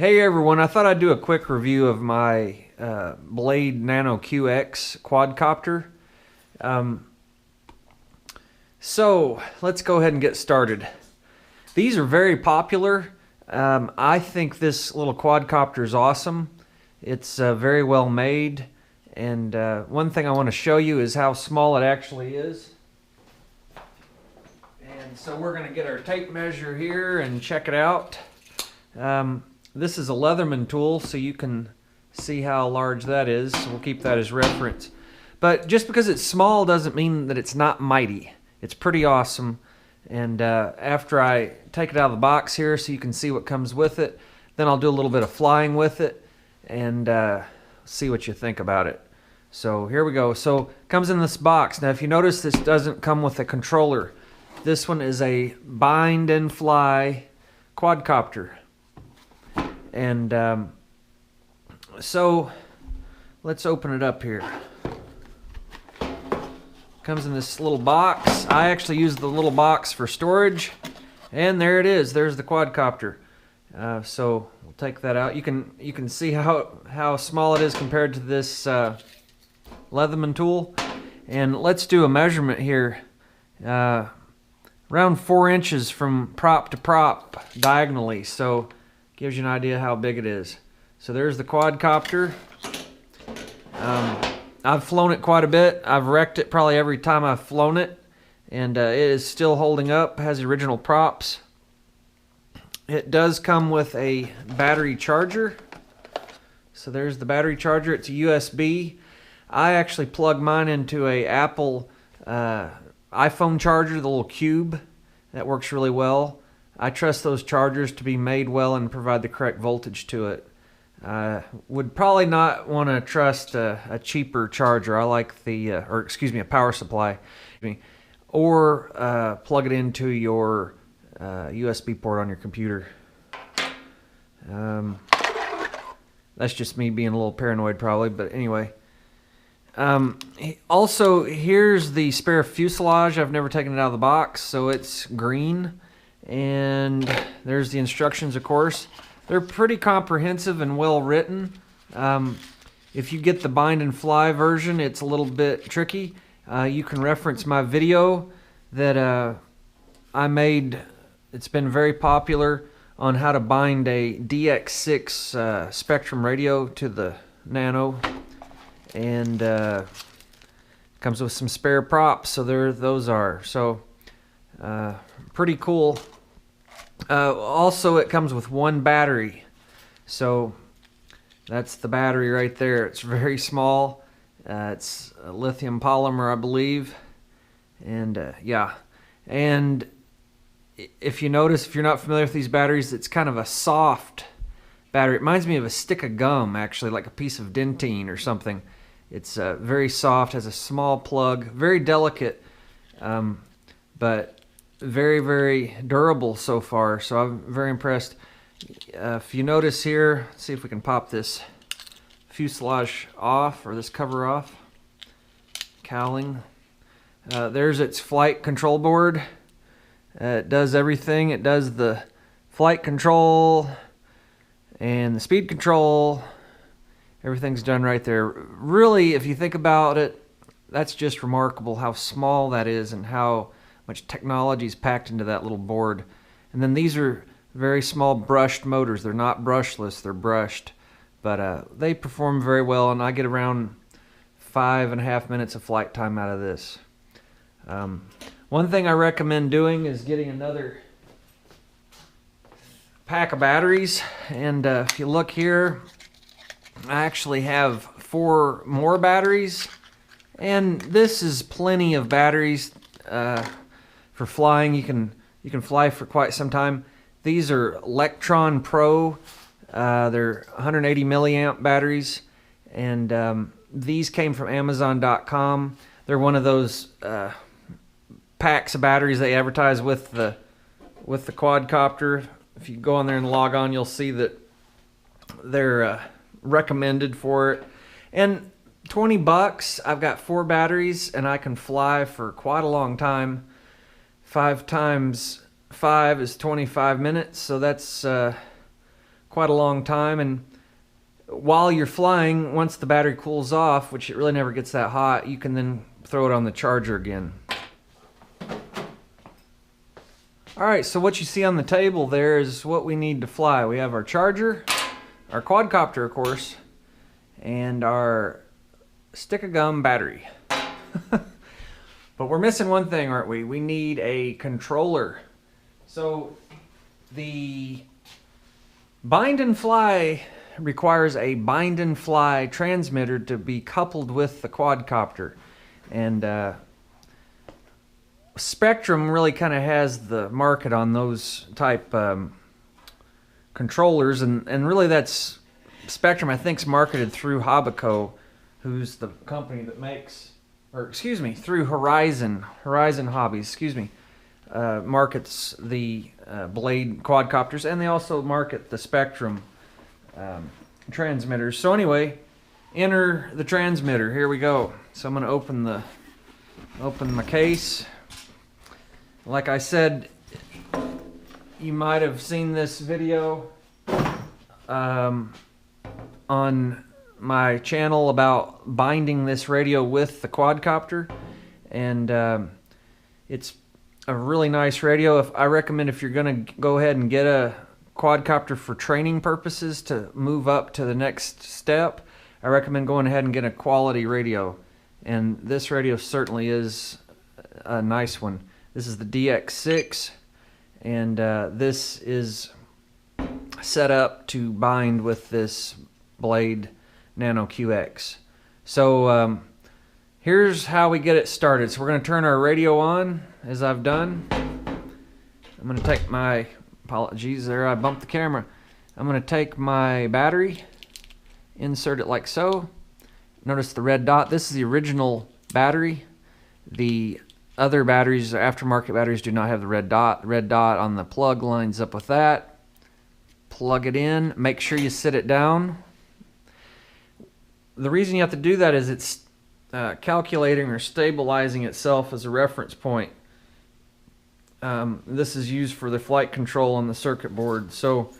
Hey everyone, I thought I'd do a quick review of my Blade Nano QX quadcopter. So let's go ahead and get started. These are very popular. I think this little quadcopter is awesome. It's very well made, and one thing I want to show you is how small it actually is. And so we're going to get our tape measure here and check it out. This is a Leatherman tool, so you can see how large that is. So we'll keep that as reference. But just because it's small doesn't mean that it's not mighty. It's pretty awesome. And after I take it out of the box here so you can see what comes with it, then I'll do a little bit of flying with it and see what you think about it. So here we go. So it comes in this box. Now if you notice, this doesn't come with a controller. This one is a bind and fly quadcopter. And so let's open it up here. Comes in this little box. I actually use the little box for storage, and there it is. There's the quadcopter. So we'll take that out. You can see how small it is compared to this Leatherman tool. And let's do a measurement here. Around 4 inches from prop to prop diagonally. So gives you an idea how big it is. So there's the quadcopter. I've flown it quite a bit. I've wrecked it probably every time I've flown it, and it is still holding up. Has the original props. It does come with a battery charger. So there's the battery charger. It's a USB. I actually plug mine into a Apple iPhone charger, the little cube. That works really well. I trust those chargers to be made well and provide the correct voltage to it. Would probably not want to trust a cheaper charger. I like a power supply. Or plug it into your USB port on your computer. That's just me being a little paranoid probably, but anyway. Also, here's the spare fuselage. I've never taken it out of the box, so it's green. And there's the instructions, of course. They're pretty comprehensive and well written. If you get the bind and fly version, it's a little bit tricky. You can reference my video that I made. It's been very popular on how to bind a DX6 Spektrum radio to the Nano. And comes with some spare props, so those are. So pretty cool. Also, it comes with one battery, so that's the battery right there. It's very small. It's a lithium polymer, I believe, and yeah. And if you notice, if you're not familiar with these batteries, it's kind of a soft battery. It reminds me of a stick of gum, actually, like a piece of dentine or something. It's very soft, has a small plug, very delicate, but very, very durable so far, so I'm very impressed. If you notice here, let's see if we can pop this fuselage off, or this cover off. Cowling. There's its flight control board. It does everything. It does the flight control and the speed control. Everything's done right there. Really, if you think about it, that's just remarkable how small that is and how much technology is packed into that little board. And then these are very small brushed motors. They're not brushless, they're brushed. But they perform very well, and I get around 5.5 minutes of flight time out of this. One thing I recommend doing is getting another pack of batteries. And if you look here, I actually have 4 more batteries. And this is plenty of batteries for flying. You can fly for quite some time. These are Electron Pro. They're 180 milliamp batteries, and these came from Amazon.com. They're one of those packs of batteries they advertise with the quadcopter. If you go on there and log on, you'll see that they're recommended for it. And $20, I've got 4 batteries, and I can fly for quite a long time. 5 times 5 is 25 minutes, so that's quite a long time. And while you're flying, once the battery cools off, which it really never gets that hot, you can then throw it on the charger again. Alright, so what you see on the table there is what we need to fly. We have our charger, our quadcopter of course, and our stick of gum battery. But we're missing one thing, aren't we? We need a controller. So the bind and fly requires a bind and fly transmitter to be coupled with the quadcopter. And Spektrum really kind of has the market on those type controllers, and really that's Spektrum, I think, is marketed through Habaco, who's the company that makes, or excuse me, through Horizon Hobbies, excuse me, markets the Blade quadcopters, and they also market the Spektrum transmitters. So anyway, enter the transmitter. Here we go. So I'm going to open my case. Like I said, you might have seen this video on my channel about binding this radio with the quadcopter, and it's a really nice radio. I recommend, if you're going to go ahead and get a quadcopter for training purposes to move up to the next step, I recommend going ahead and getting a quality radio, and this radio certainly is a nice one. This is the DX6, and this is set up to bind with this Blade Nano QX. So here's how we get it started. So we're going to turn our radio on, as I've done. I'm going to take my, apologies there, I bumped the camera. I'm going to take my battery, insert it like so. Notice the red dot. This is the original battery. The other batteries, aftermarket batteries, do not have the red dot. The red dot on the plug lines up with that. Plug it in. Make sure you sit it down. The reason you have to do that is it's calculating or stabilizing itself as a reference point. This is used for the flight control on the circuit board. So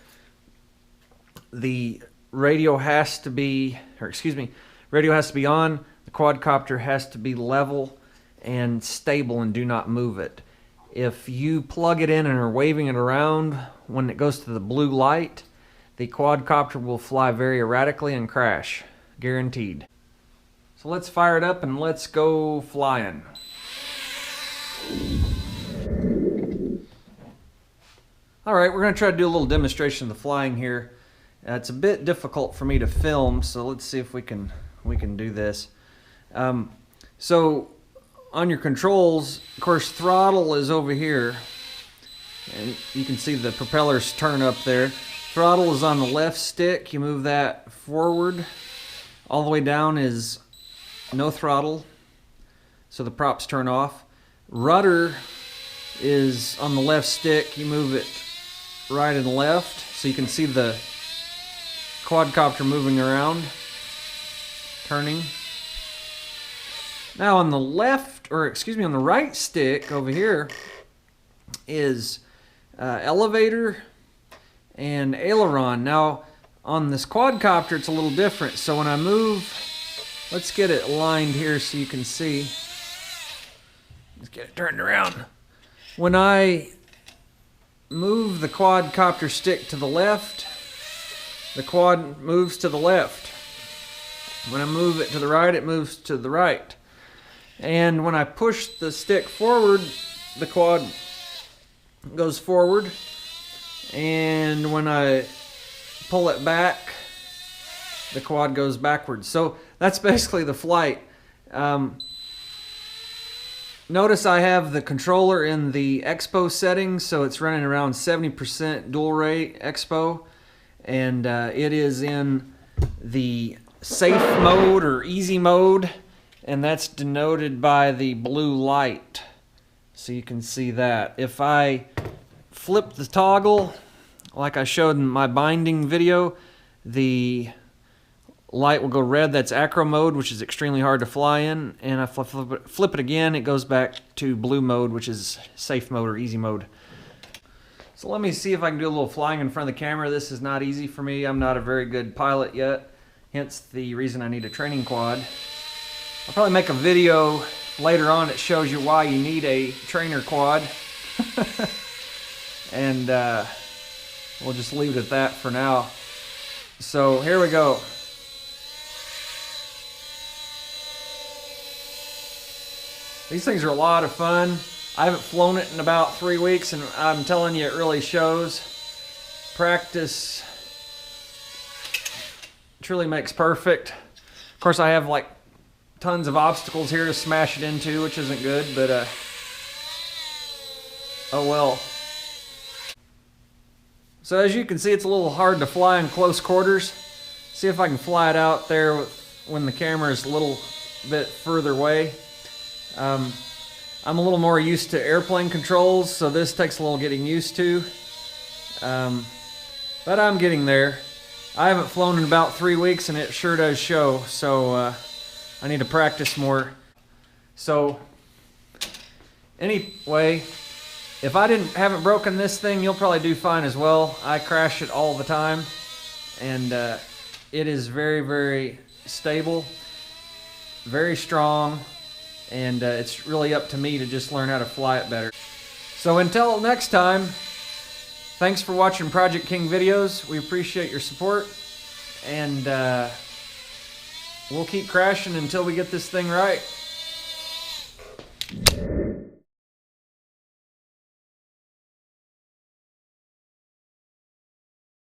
the radio has to be, radio has to be on. The quadcopter has to be level and stable, and do not move it. If you plug it in and are waving it around, when it goes to the blue light, the quadcopter will fly very erratically and crash, guaranteed. So let's fire it up and let's go flying. Alright, we're going to try to do a little demonstration of the flying here. It's a bit difficult for me to film, so let's see if we can do this. So on your controls, of course, throttle is over here, and you can see the propellers turn up there. Throttle is on the left stick. You move that forward. All the way down is no throttle, so the props turn off. Rudder is on the left stick. You move it right and left, so you can see the quadcopter moving around, turning. Now on the left, or excuse me, on the right stick over here is elevator and aileron. Now on this quadcopter it's a little different. So when I move, let's get it aligned here so you can see. Let's get it turned around. When I move the quadcopter stick to the left, the quad moves to the left. When I move it to the right, it moves to the right. And when I push the stick forward, the quad goes forward. And when I pull it back, the quad goes backwards. So that's basically the flight. Notice I have the controller in the expo settings, so it's running around 70% dual rate expo. And it is in the safe mode or easy mode, and that's denoted by the blue light, so you can see that. If I flip the toggle like I showed in my binding video, the light will go red. That's acro mode, which is extremely hard to fly in, and if I flip it again, it goes back to blue mode, which is safe mode or easy mode. So let me see if I can do a little flying in front of the camera. This is not easy for me. I'm not a very good pilot yet, hence the reason I need a training quad. I'll probably make a video later on that shows you why you need a trainer quad. And we'll just leave it at that for now. So here we go. These things are a lot of fun. I haven't flown it in about 3 weeks, and I'm telling you, it really shows. Practice truly makes perfect. Of course, I have like tons of obstacles here to smash it into, which isn't good, but oh well. So as you can see, it's a little hard to fly in close quarters. See if I can fly it out there when the camera is a little bit further away. I'm a little more used to airplane controls, so this takes a little getting used to. But I'm getting there. I haven't flown in about 3 weeks, and it sure does show, so I need to practice more. So anyway, if I haven't broken this thing, you'll probably do fine as well. I crash it all the time, and it is very, very stable, very strong, and it's really up to me to just learn how to fly it better. So until next time, thanks for watching Project King videos. We appreciate your support, and we'll keep crashing until we get this thing right.